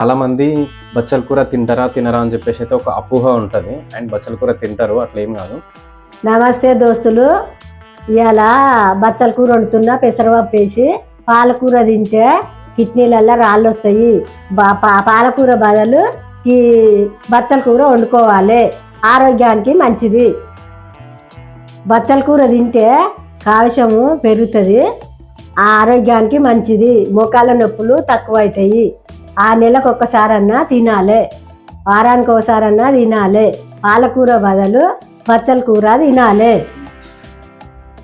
చాలా మంది బచ్చల కూర తింటారా తినరా అని చెప్పేసి అయితే ఒక అపోహ ఉంటుంది. అండ్ బచ్చల కూర తింటారు, అట్లా ఏం కాదు. నమస్తే దోస్తులు, ఇవాళ బచ్చల కూర వండుతున్నా. పెసరపప్పు వేసి పాలకూర తింటే కిడ్నీలల్లో రాళ్ళు వస్తాయి. పాలకూర బదులు ఈ బచ్చల కూర వండుకోవాలి, ఆరోగ్యానికి మంచిది. బచ్చల కూర తింటే కాల్షియము పెరుగుతుంది, ఆరోగ్యానికి మంచిది. మోకాళ్ళ నొప్పులు తక్కువ అవుతాయి. 6 నెలలకు ఒక్కసారన్నా తినాలి, వారానికి ఒకసారన్నా తినాలి. పాలకూర బదులు బచ్చల కూర తినాలి.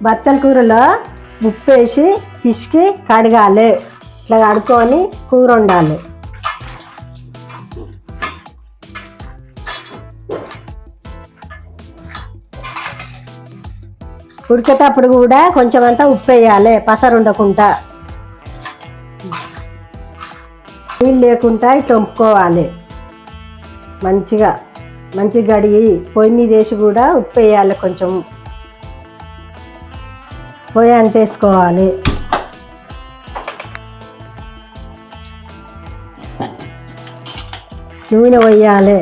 బచ్చల కూరలో ఉప్పు వేసి పిసికి కడగాలి. ఇట్లా కడుక్కొని కూర వండాలి. ఉడికేటప్పుడు కూడా కొంచెం అంతా ఉప్పు వేయాలి, పసరు ఉండకుండా. నీళ్ళు లేకుండా ఇట్లా వంపుకోవాలి. మంచిగా కడిగి పొయ్యి మీద వేసి కూడా ఉప్పు వేయాలి. కొంచెం పొయ్యి అంటేసుకోవాలి. నూనె పోయాలి.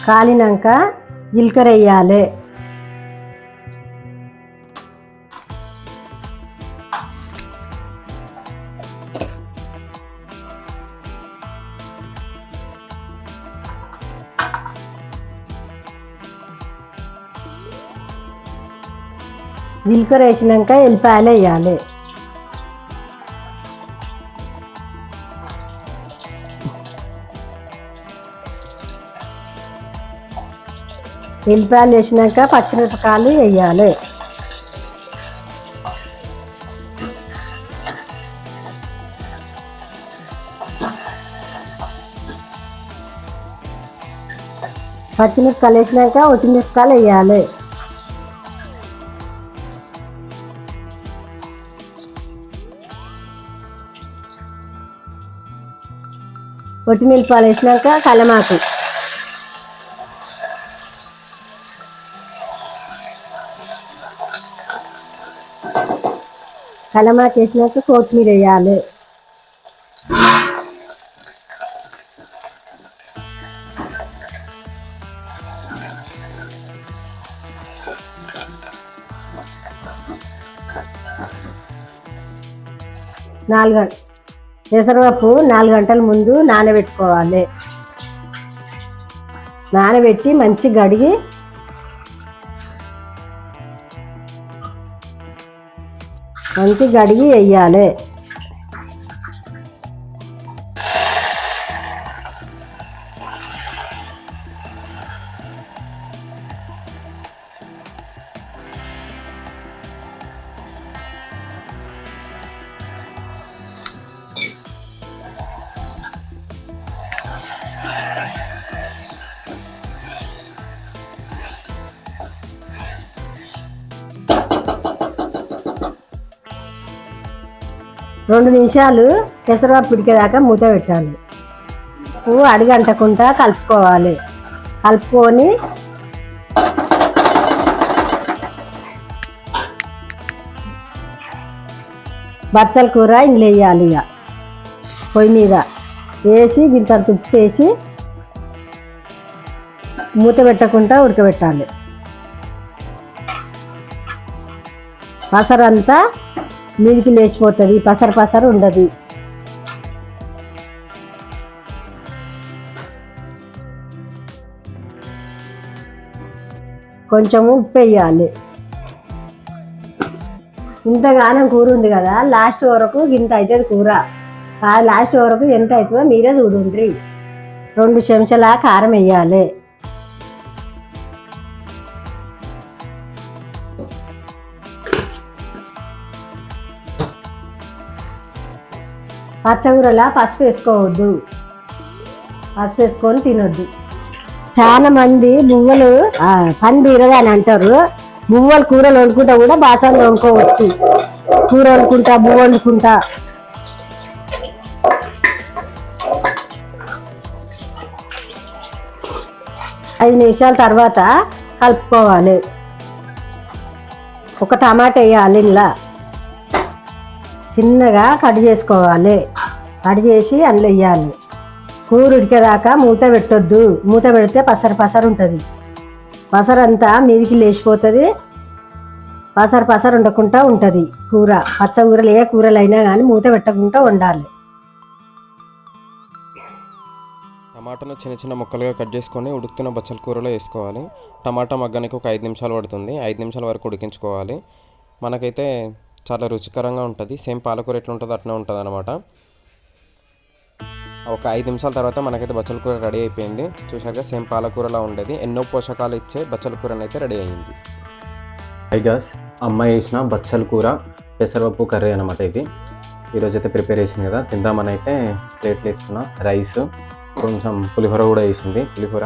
కాలినాక జీలకర్ర వేయాలి. జీలకర్ర వేసినాక ఎల్లిపాయలు వేయాలి. ఎల్లిపాయలు వేసినాక పచ్చిమిరపకాయలు వేయాలి. పచ్చిమిరపకాయలు వేసినాక ఒట్టిమిరపకాయలు వేయాలి. ఒట్టిమిరపకాయలు వేసినాక కలమాకు, కలమాకు వేసినాక కొత్తిమీర వేయాలి. పెసరపప్పు 4 గంటల ముందు నానబెట్టుకోవాలి. నానబెట్టి మంచి కడిగి వేయాలి. రెండు నిమిషాలు పెసరపప్పు ఉడికేదాకా మూత పెట్టాలి. పువ్వు అడుగంటకుండా కలుపుకోవాలి. కలుపుకొని బచ్చల కూర ఇందులో వేయాలి. ఇక పొయ్యి మీద వేసి ఇంత ఉప్పు వేసి మూత పెట్టకుండా ఉడకబెట్టాలి. పసరంతా మీదికి లేచిపోతుంది, పసరు ఉండదు. కొంచెము ఉప్పు వేయాలి. ఇంతగానం కూర ఉంది కదా, లాస్ట్ వరకు ఇంత అవుతుంది కూర. లాస్ట్ వరకు ఎంత అవుతుందో మీరే చూడండి. 2 చెంచాల కారం వేయాలి. పచ్చకూరలా పసుపు వేసుకోవద్దు, పసుపు వేసుకొని తినొద్దు. చాలా మంది బువ్వలు పంది ఇరగా అని అంటారు. బువ్వలు కూరలు వండుకుంటా కూడా బాసనలు వండుకోవచ్చు. కూర వండుకుంటా, బువ్వ వండుకుంటా. ఐదు నిమిషాల తర్వాత కలుపుకోవాలి. ఒక టమాటా వేయాలి, ఇలా చిన్నగా కట్ చేసుకోవాలి. కట్ చేసి అందులో వేయాలి. కూర ఉడికేదాకా మూత పెట్టొద్దు. మూత పెడితే పసరు ఉంటుంది. పసరంతా మీదికి లేచిపోతుంది. పసరు ఉండకుండా ఉంటుంది కూర. పచ్చ కూరలు ఏ కూరలు అయినా కానీ మూత పెట్టకుండా వండాలి. టమాటాను చిన్న చిన్న ముక్కలుగా కట్ చేసుకొని ఉడుకుతున్న బచ్చల కూరలో వేసుకోవాలి. టమాటా మగ్గానికి ఒక 5 నిమిషాలు పడుతుంది. 5 నిమిషాల వరకు ఉడికించుకోవాలి. మనకైతే చాలా రుచికరంగా ఉంటుంది. సేమ్ పాలకూర ఎట్లా ఉంటుందో అట్లా ఉంటుంది అనమాట. ఒక 5 నిమిషాల తర్వాత మనకైతే బచ్చల కూర రెడీ అయిపోయింది. చూసాక సేమ్ పాలకూరలా ఉండేది. ఎన్నో పోషకాలు ఇచ్చే బచ్చల కూర అయితే రెడీ అయింది. హై గాయ్స్, అమ్మ చేసిన బచ్చల కూర పెసరపప్పు కర్రీ అనమాట. ఇది ఈరోజైతే ప్రిపేర్ చేసింది కదా, తిందామని అయితే ప్లేట్లు వేసుకున్న. రైస్, కొంచెం పులిహోర కూడా వేసింది. పులిహోర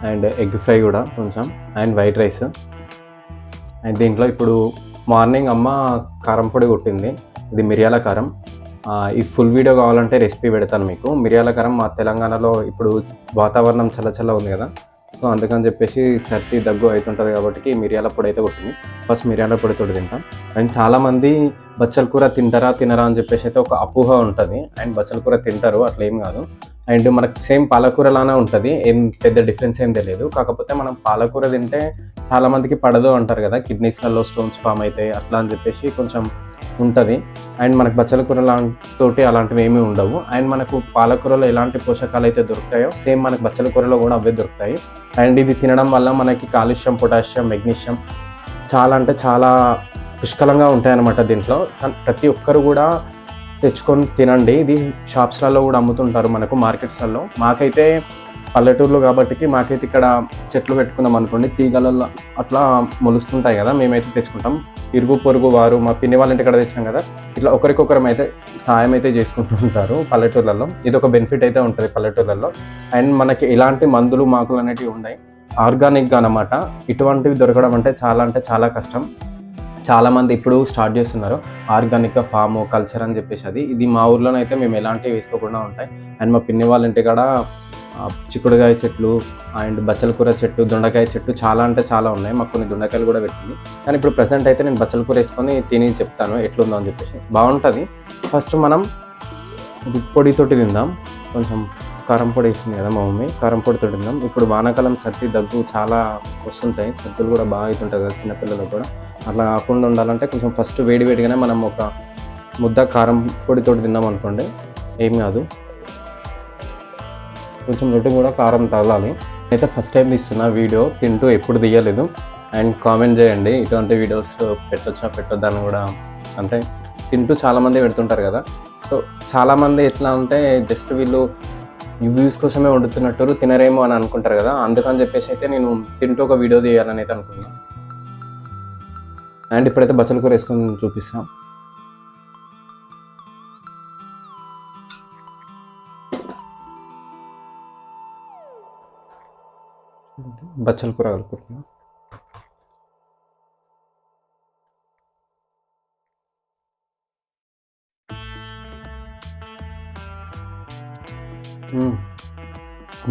అండ్ ఎగ్ ఫ్రై కూడా కొంచెం, అండ్ వైట్ రైస్. అండ్ దీంట్లో ఇప్పుడు మార్నింగ్ అమ్మ కారం పొడి కొట్టింది. ఇది మిరియాల కారం. ఈ ఫుల్ వీడియో కావాలంటే రెసిపీ పెడతాను మీకు. మిరియాల కారం మా తెలంగాణలో ఇప్పుడు వాతావరణం చల్ల ఉంది కదా, సో అందుకని చెప్పేసి సర్ది దగ్గు అవుతుంటుంది కాబట్టి మిరియాల పొడి అయితే కొట్టింది. ఫస్ట్ మిరియాల పొడితో తింటాం. అండ్ చాలామంది బచ్చల కూర తినరా అని చెప్పేసి అయితే ఒక అపోహ ఉంటుంది. అండ్ బచ్చల కూర తింటారు, అట్లా ఏం కాదు. అండ్ మనకు సేమ్ పాలకూరలానే ఉంటుంది, ఏం పెద్ద డిఫరెన్స్ ఏం తెలియదు. కాకపోతే మనం పాలకూర తింటే చాలామందికి పడదు అంటారు కదా, కిడ్నీస్లలో స్టోన్స్ ఫామ్ అవుతాయి అట్లా అని చెప్పేసి కొంచెం ఉంటుంది. అండ్ మనకు బచ్చల కూర తోటి అలాంటివి ఏమీ ఉండవు. అండ్ మనకు పాలకూరలో ఎలాంటి పోషకాలు అయితే దొరుకుతాయో సేమ్ మనకు బచ్చల కూరలో కూడా అవే దొరుకుతాయి. అండ్ ఇది తినడం వల్ల మనకి కాల్షియం, పొటాషియం, మెగ్నీషియం చాలా అంటే చాలా పుష్కలంగా ఉంటాయి అన్నమాట. దీంట్లో ప్రతి ఒక్కరు కూడా తెచ్చుకొని తినండి. ఇది షాప్స్లలో కూడా అమ్ముతుంటారు మనకు, మార్కెట్స్లలో. మాకైతే పల్లెటూరులో కాబట్టి మాకైతే ఇక్కడ చెట్లు పెట్టుకుందాం అనుకోండి, తీగలలో అట్లా మొలుస్తుంటాయి కదా, మేమైతే తెచ్చుకుంటాం. ఇరుగు పొరుగు వారు, మా పిన్ని వాళ్ళ ఇంటి ఇక్కడ తెచ్చినాం కదా, ఇట్లా ఒకరికొకరం అయితే సాయం అయితే చేసుకుంటూ ఉంటారు పల్లెటూర్లలో. ఇది ఒక బెనిఫిట్ అయితే ఉంటుంది పల్లెటూర్లలో. అండ్ మనకి ఎలాంటి మందులు మాకులు అనేటివి ఉన్నాయి, ఆర్గానిక్గా అన్నమాట. ఇటువంటివి దొరకడం అంటే చాలా కష్టం. చాలామంది ఇప్పుడు స్టార్ట్ చేస్తున్నారు ఆర్గానిక్గా ఫామ్ కల్చర్ అని చెప్పేసి. ఇది మా ఊర్లోనైతే మేము ఎలాంటివి వేసుకోకుండా ఉంటాయి. అండ్ మా పిన్ని వాళ్ళ ఇంటి కాడ చిక్కుడుకాయ చెట్లు అండ్ బచ్చల కూర చెట్టు, దొండకాయ చెట్టు చాలా ఉన్నాయి. మాకు కొన్ని దొండకాయలు కూడా పెట్టింది. కానీ ఇప్పుడు ప్రెసెంట్ అయితే నేను బచ్చల కూర వేసుకొని తిని చెప్తాను ఎట్లుందో అని చెప్పేసి. బాగుంటుంది. ఫస్ట్ మనం పొడితోటి తిందాం. కొంచెం కారం పొడి వేసింది కదా మా మమ్మీ, కారం పొడితో తిందాం. ఇప్పుడు వానాకాలం సర్ది దగ్గు చాలా వస్తుంటాయి, సర్దులు కూడా బాగా అవుతుంటాయి కదా చిన్నపిల్లలకు కూడా. అట్లా కాకుండా ఉండాలంటే కొంచెం ఫస్ట్ వేడిగానే మనం ఒక ముద్ద కారం పొడితోటి తిన్నాం అనుకోండి, ఏం కాదు. కొంచెం రొట్టె కూడా కారం తగలాలి. అయితే ఫస్ట్ టైం తీస్తున్నా వీడియో, తింటూ ఎప్పుడు తీయలేదు. అండ్ కామెంట్ చేయండి ఇటువంటి వీడియోస్ పెట్టొద్దా అని కూడా. అంటే తింటూ చాలామంది పెడుతుంటారు కదా, సో చాలామంది ఎట్లా అంటే జస్ట్ వీళ్ళు వ్యూస్ కోసమే వండుతున్నట్టు తినరేమో అని అనుకుంటారు కదా, అందుకని చెప్పేసి అయితే నేను తింటూ ఒక వీడియో తీయాలని అయితే అనుకున్నాను. అండ్ ఇప్పుడైతే బచ్చల కూర వేసుకొని చూపిస్తాం. బచ్చల కూర కలుపుకుంటున్నా.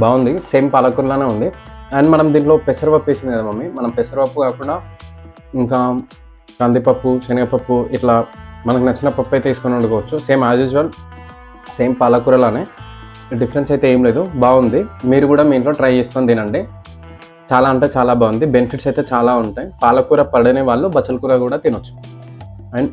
బాగుంది, సేమ్ పాలకూరలానే ఉంది. అండ్ మనం దీంట్లో పెసరపప్పు వేసింది కదా మమ్మీ, మనం పెసరపప్పు కాకుండా ఇంకా కందిపప్పు, శనగపప్పు, ఇట్లా మనకు నచ్చిన పప్పు అయితే తీసుకొని వండుకోవచ్చు. సేమ్ యాజ్ యూజువల్ సేమ్ పాలకూరలానే, డిఫరెన్స్ అయితే ఏం లేదు. బాగుంది, మీరు కూడా మీ ఇంట్లో ట్రై చేసుకొని తినండి. చాలా బాగుంది. బెనిఫిట్స్ అయితే చాలా ఉంటాయి. పాలకూర పడనే వాళ్ళు బచ్చల కూర కూడా తినొచ్చు. అండ్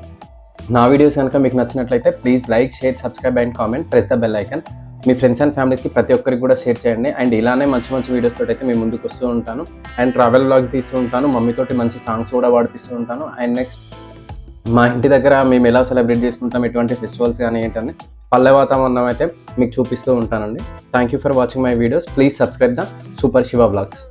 నా వీడియోస్ కనుక మీకు నచ్చినట్లయితే please like, share, subscribe and comment, press the bell icon. మీ ఫ్రెండ్స్ అండ్ ఫ్యామిలీస్కి ప్రతి ఒక్కరికి కూడా షేర్ చేయండి. అండ్ ఇలానే మంచి వీడియోస్ తోటి అయితే మేము ముందుకు వస్తూ ఉంటాను. అండ్ ట్రావెల్ వ్లాగ్స్ తీస్తూ ఉంటాను, మమ్మీతోటి మంచి సాంగ్స్ కూడా పాడిపిస్తూ ఉంటాను. అండ్ నెక్స్ట్ మా ఇంటి దగ్గర మేము ఎలా సెలబ్రేట్ చేసుకుంటాం, ఎటువంటి ఫెస్టివల్స్ కానీ ఏంటని పల్లె వాతావరణం అయితే మీకు చూపిస్తూ ఉంటానండి. Thank you for watching my videos. Please subscribe the super Shiva vlogs.